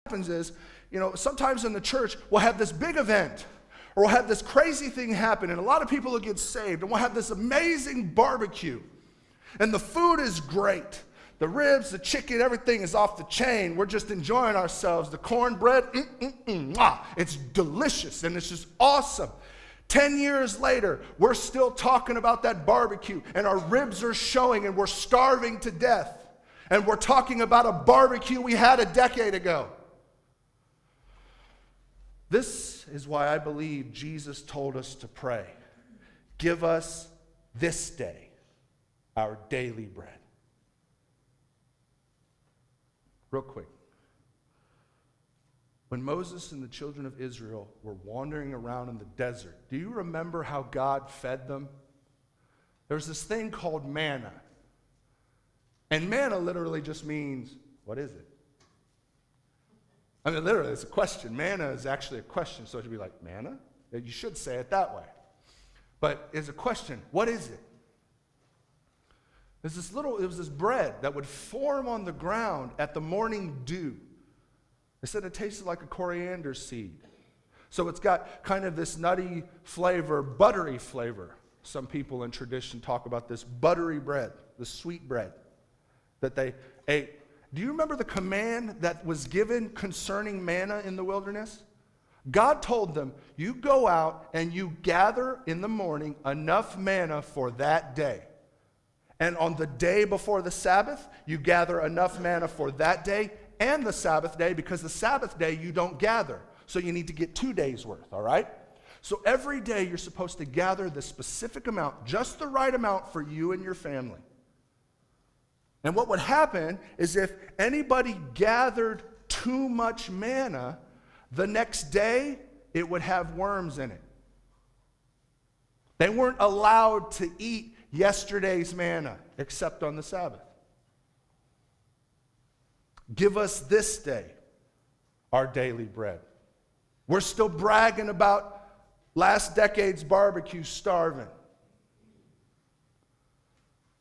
happens is, sometimes in the church, we'll have this big event, or we'll have this crazy thing happen, and a lot of people will get saved, and we'll have this amazing barbecue, and the food is great. The ribs, the chicken, everything is off the chain. We're just enjoying ourselves. The cornbread, it's delicious, and it's just awesome. 10 years later, we're still talking about that barbecue, and our ribs are showing, and we're starving to death, and we're talking about a barbecue we had a decade ago. This is why I believe Jesus told us to pray. Give us this day our daily bread. Real quick. When Moses and the children of Israel were wandering around in the desert, do you remember how God fed them? There's this thing called manna. And manna literally just means, what is it? I mean, literally, it's a question. Manna is actually a question, so it should be like, manna? You should say it that way. But it's a question. What is it? It was this bread that would form on the ground at the morning dew. They said it tasted like a coriander seed. So it's got kind of this nutty flavor, buttery flavor. Some people in tradition talk about this buttery bread, the sweet bread that they ate. Do you remember the command that was given concerning manna in the wilderness? God told them, you go out and you gather in the morning enough manna for that day. And on the day before the Sabbath, you gather enough manna for that day and the Sabbath day, because the Sabbath day you don't gather. So you need to get 2 days worth, all right? So every day you're supposed to gather the specific amount, just the right amount for you and your family. And what would happen is if anybody gathered too much manna, the next day it would have worms in it. They weren't allowed to eat yesterday's manna except on the Sabbath. Give us this day our daily bread. We're still bragging about last decade's barbecue, starving.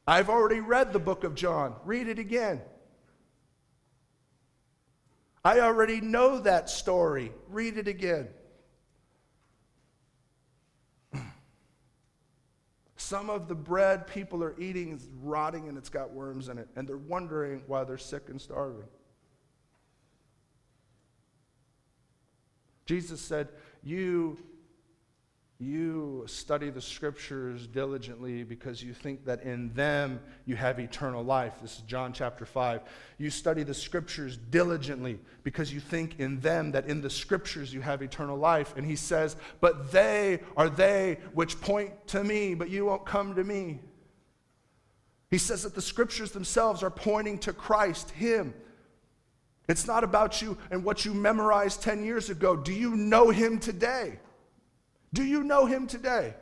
I've already read the book of John. Read it again. I already know that story. Read it again. Some of the bread people are eating is rotting and it's got worms in it, and they're wondering why they're sick and starving. Jesus said, you study the scriptures diligently because you think that in them you have eternal life. This is John chapter 5. You study the scriptures diligently because you think in them that in the scriptures you have eternal life. And he says, but they are they which point to me, but you won't come to me. He says that the scriptures themselves are pointing to Christ, him. It's not about you and what you memorized 10 years ago. Do you know him today? Do you know him today?